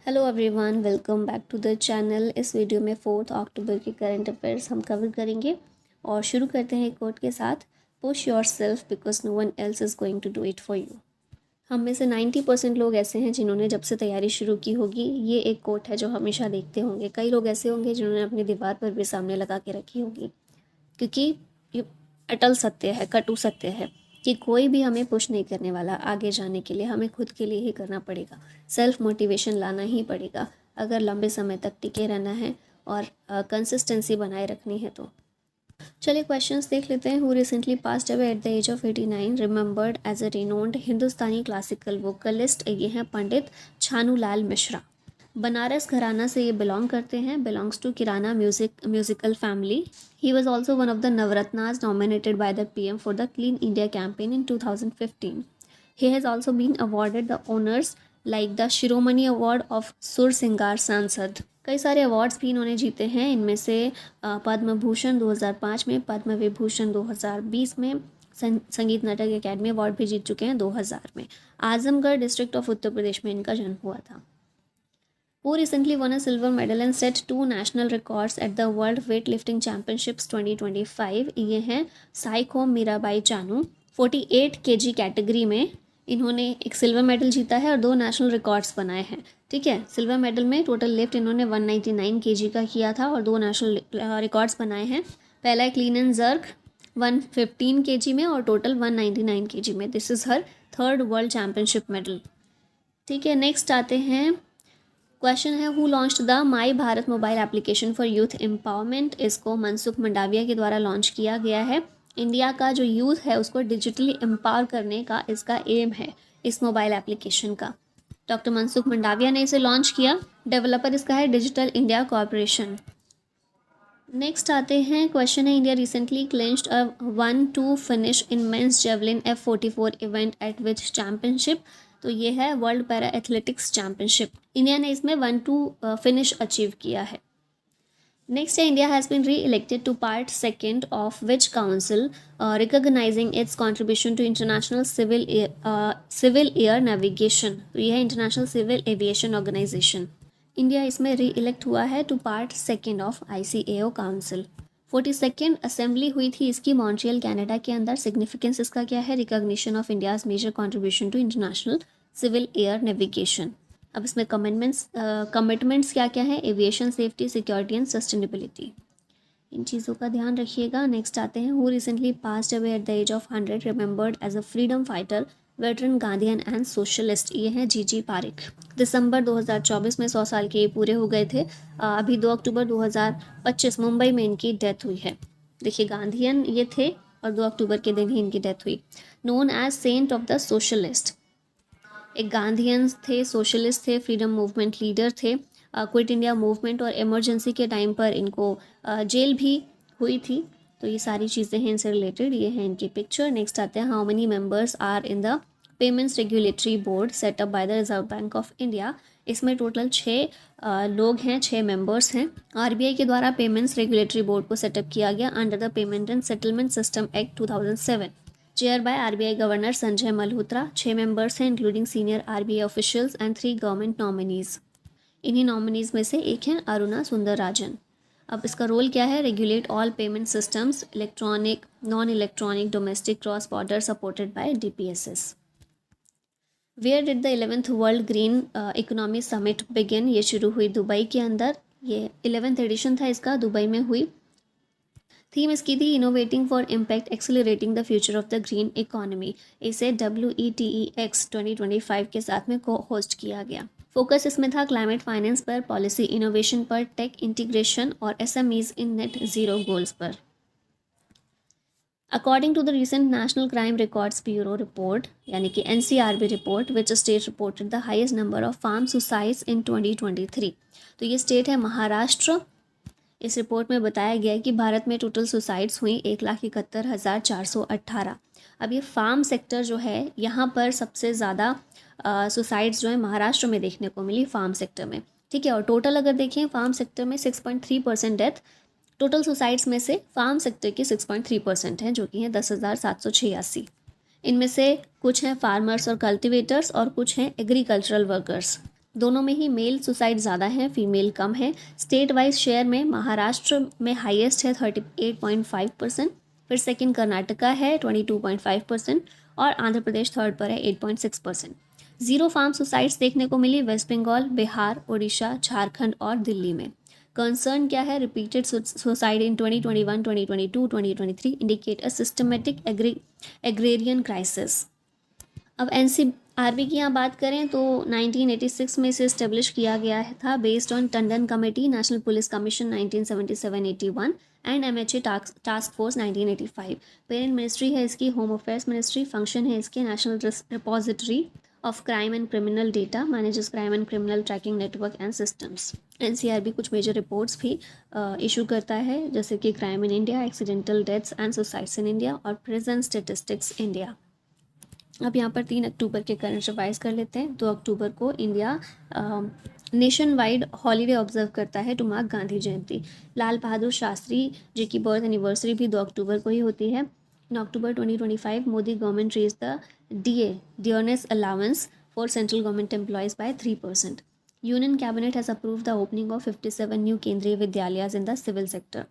Hello everyone, welcome back to the channel. इस video में 4 अक्टूबर के करंट अफेयर्स हम कवर करेंगे और शुरू करते हैं एक कोट के साथ। Push yourself because no one else is going to do it for you. हम में से 90% लोग ऐसे हैं जिन्होंने जब से तैयारी शुरू की होगी ये एक कोट है जो हमेशा देखते होंगे। कई लोग ऐसे होंगे जिन्होंने अपनी दीवार पर भी सामने लगा के रखी होगी, क्योंकि ये अटल सत्य है, कटु सत्य है कि कोई भी हमें पुश नहीं करने वाला। आगे जाने के लिए हमें खुद के लिए ही करना पड़ेगा, सेल्फ मोटिवेशन लाना ही पड़ेगा अगर लंबे समय तक टिके रहना है और कंसिस्टेंसी बनाए रखनी है। तो चलिए क्वेश्चंस देख लेते हैं। Who recently passed away at the age of 89, remembered as a renowned Hindustani classical vocalist. ये हैं पंडित छानूलाल मिश्रा। बनारस घराना से ये बिलोंग करते हैं, belongs to Kirana musical family. He was also one of the Navratnas nominated by the PM for the clean India campaign in 2015। He has also been awarded the honours like the Shiromani award of Sur Singar सांसद। कई सारे awards भी इन्होंने जीते हैं, इनमें से पद्म भूषण 2005 में, पद्म विभूषण 2020 में, संगीत नाटक अकेडमी अवार्ड भी जीत चुके हैं 2000 में। आजमगढ़ डिस्ट्रिक्ट ऑफ उत्तर प्रदेश में इनका जन्म हुआ था। Who recently won a silver medal and set 2 national records at the World Weightlifting Championships 2025? ये हैं साइखोम मीराबाई चानू। 48 kg कैटेगरी में इन्होंने एक सिल्वर मेडल जीता है और 2 नेशनल रिकॉर्ड्स बनाए हैं। ठीक है, सिल्वर मेडल में टोटल लिफ्ट इन्होंने 199 kg का किया था और 2 नेशनल रिकॉर्ड्स बनाए हैं। पहला है क्लीन एंड जर्क 115 kg में और टोटल 199 kg में। This is her 3rd world championship medal. ठीक है, नेक्स्ट आते हैं। क्वेश्चन है, who launched the my Bharat mobile application for youth empowerment. इसको मनसुख मंडाविया के द्वारा लॉन्च किया गया है। इंडिया का जो यूथ है उसको डिजिटली एम्पावर करने का इसका एम है इस मोबाइल एप्लीकेशन का। डॉक्टर मनसुख मंडाविया ने इसे लॉन्च किया। डेवलपर इसका है डिजिटल इंडिया कॉर्पोरेशन। नेक्स्ट आते हैं। क्वेश्चन है, India recently clinched a 1-2 finish in men's javelin F44 event at which championship. तो ये है world para athletics championship. India ने इसमें 1-2 फिनिश अचीव किया है। नेक्स्ट है, India has been reelected to part 2nd of which council recognising its contribution to international civil air navigation. तो यह है international civil aviation organisation. India इसमें reelect हुआ है to part 2nd of ICAO council. 42nd assembly हुई थी इसकी Montreal Canada के अंदर। सिग्निफिकेंस इसका क्या है? Recognition of India's major contribution to international civil air navigation. अब इसमें कमिटमेंट्स क्या क्या है? Aviation safety, security and sustainability. इन चीज़ों का ध्यान रखिएगा। नेक्स्ट आते हैं। Who recently passed away at the age of 100, remembered as a freedom fighter, veteran, guardian and socialist. ये हैं जीजी पारिक। दिसंबर 2024 में 100 साल के ये पूरे हो गए थे। अभी 2 अक्टूबर 2025 मुंबई में इनकी डेथ हुई है। देखिए, गांधीयन ये थे और 2 अक्टूबर के दिन ही इनकी डेथ हुई। Known as saint of the socialist. एक गांधीयंस थे, सोशलिस्ट थे, फ्रीडम मूवमेंट लीडर थे। क्विट इंडिया मूवमेंट और इमरजेंसी के टाइम पर इनको जेल भी हुई थी। तो ये सारी चीज़ें हैं इनसे रिलेटेड। ये है इनकी पिक्चर। नेक्स्ट आते हैं, how many members are in the payments regulatory board set up by the Reserve Bank of India. इसमें टोटल 6 लोग हैं, 6 मेंबर्स हैं। RBI के द्वारा पेमेंट्स रेगुलेटरी बोर्ड को सेटअप किया गया under the payment and settlement system act 2007। Chair by RBI governor Sanjay Malhotra. 6 members हैं including senior RBI officials and 3 government nominees. इन्हीं नॉमिनीज़ में से एक हैं अरुणा सुंदरराजन। अब इसका रोल क्या है? Regulate all payment systems, electronic, non electronic, domestic, cross border, supported by DPSS। Where did the 11th world green economy summit begin. ये शुरू हुई दुबई के अंदर। ये 11th एडिशन था इसका, दुबई में हुई। थीम इसकी थी innovating for impact, accelerating the future of the green economy. इसे WETEX 2025 के साथ में को होस्ट किया गया। फोकस इसमें था क्लाइमेट फाइनेंस पर, पॉलिसी इनोवेशन पर, टेक इंटीग्रेशन और SMEs in net zero goals पर। According to the recent National Crime Records Bureau report, यानी कि NCRB report, which state reported the highest number of farm suicides in 2023। तो ये state है महाराष्ट्र। इस report में बताया गया है कि भारत में टोटल सुसाइड्स हुई 1,71,418। अब ये फार्म सेक्टर जो है, यहाँ पर सबसे ज़्यादा सुसाइड्स जो है महाराष्ट्र में देखने को मिली, फार्म सेक्टर में। ठीक है, और टोटल अगर देखें फार्म सेक्टर में 6.3% डेथ, टोटल सुसाइड्स में से फार्म सेक्टर की 6.3% हैं, जो कि हैं 10,786। इनमें से कुछ हैं फार्मर्स और कल्टिवेटर्स और कुछ हैं एग्रीकल्चरल वर्कर्स। दोनों में ही मेल सुसाइड ज़्यादा है, फीमेल कम है। स्टेट वाइज शेयर में महाराष्ट्र में हाईएस्ट है 38.5%, फिर सेकंड कर्नाटका है 22.5% और आंध्र प्रदेश थर्ड पर है 8.6%। ज़ीरो फार्म सुसाइड्स देखने को मिली वेस्ट बंगाल, बिहार, उड़ीसा, झारखंड और दिल्ली में। कंसर्न क्या है? Repeated suicide in 2021, 2022, 2023 indicate a systematic agrarian crisis. अब एनसीआरबी की यहाँ बात करें तो 1986 में इसे इस्टेब्लिश किया गया था based on Tandon committee, national police commission 1977-81 and MHA task force 1985। Parent ministry है इसकी होम अफेयर्स मिनिस्ट्री। फंक्शन है इसके national repository of crime and criminal data, manages crime and criminal tracking network and systems. NCRB कुछ major reports भी issue करता है जैसे कि crime in India, accidental deaths and suicides in India और present statistics India. अब यहाँ पर 3 अक्टूबर के करंट रिवाइज कर लेते हैं। 2 अक्टूबर को India nation wide holiday observe करता है टू मार्क गांधी जयंती। लाल बहादुर शास्त्री जी की बर्थ एनिवर्सरी भी 2 अक्टूबर को ही होती है। In October 2025 Modi government raise the dearness allowance for central government employees by 3%। Union cabinet has approve the opening of 57 new Kendriya Vidyalayas in the civil sector.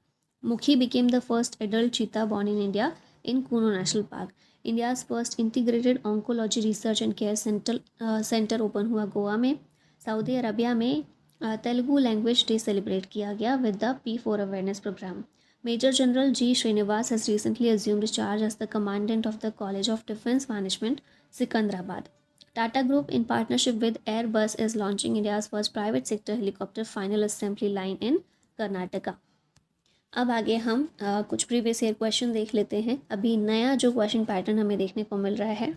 Mukhi became the first adult cheetah born in India in Kuno National Park. India's first integrated oncology research and care center open हुआ गोवा में। Saudi Arabia में Telugu language day celebrate किया गया with the P4 awareness program. Major General G. Srinivas has recently assumed charge as the commandant of the College of Defence Management, Secunderabad. Tata Group, in partnership with Airbus, is launching India's first private sector helicopter final assembly line in Karnataka. अब आगे हम कुछ previous year question देख लेते हैं। अभी नया जो क्वेश्चन पैटर्न हमें देखने को मिल रहा है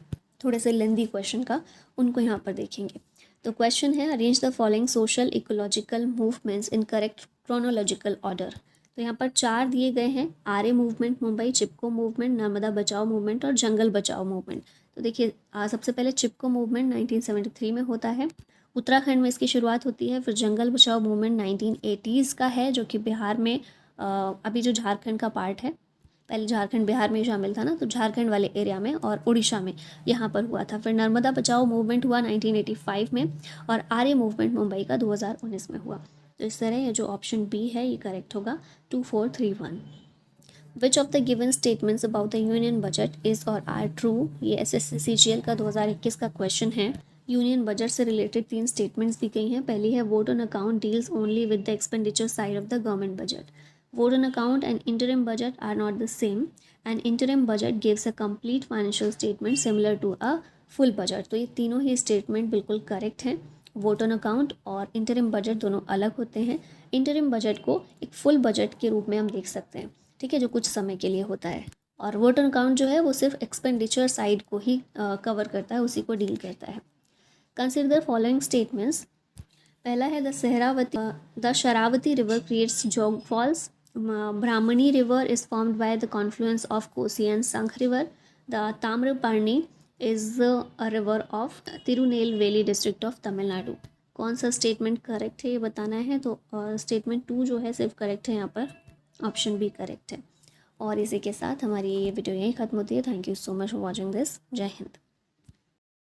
थोड़े से लेंदी क्वेश्चन का, उनको यहाँ पर देखेंगे। तो क्वेश्चन है arrange the following social ecological movements in correct chronological order. तो यहाँ पर 4 दिए गए हैं, आर्य मूवमेंट मुंबई, चिपको मूवमेंट, नर्मदा बचाओ मूवमेंट और जंगल बचाओ मूवमेंट। तो देखिए सबसे पहले चिपको मूवमेंट 1973 में होता है, उत्तराखंड में इसकी शुरुआत होती है। फिर जंगल बचाओ मूवमेंट 1980s का है जो कि बिहार में अभी जो झारखंड का पार्ट है, पहले झारखंड बिहार में शामिल था ना, तो झारखंड वाले एरिया में और उड़ीसा में यहाँ पर हुआ था। फिर नर्मदा बचाओ मूवमेंट हुआ 1985 में और आर्य मूवमेंट मुंबई का 2019 में हुआ। तो इस तरह ये जो ऑप्शन बी है ये करेक्ट होगा 2431। Which of the given statements about the union budget is और आर ट्रू। ये SSC CGL का 2021 का क्वेश्चन है। यूनियन बजट से रिलेटेड 3 स्टेटमेंट्स दी गई हैं। पहली है vote on account deals only with the expenditure side of the government budget. Vote on account and interim budget are not the same. An interim budget gives a complete financial statement similar to a full budget. तो ये तीनों ही statement बिल्कुल correct हैं। Vote on account और interim budget दोनों अलग होते हैं। इंटरिम बजट को एक फुल बजट के रूप में हम देख सकते हैं, ठीक है, जो कुछ समय के लिए होता है। और वोट ऑन अकाउंट जो है वो सिर्फ एक्सपेंडिचर साइड को ही कवर करता है, उसी को डील करता है। Consider the following statements. पहला है द शरावती रिवर क्रिएट्स जोग false. Brahmani river is formed by the confluence of Kosi and Sankh river. The Tamraparni is a river of Tirunelveli district of Tamil Nadu. कौन सा statement correct है ये बताना है। तो स्टेटमेंट 2 जो है सिर्फ करेक्ट है, यहाँ पर ऑप्शन बी करेक्ट है। और इसी के साथ हमारी ये वीडियो यहीं ख़त्म होती है। Thank you so much for watching this. जय हिंद।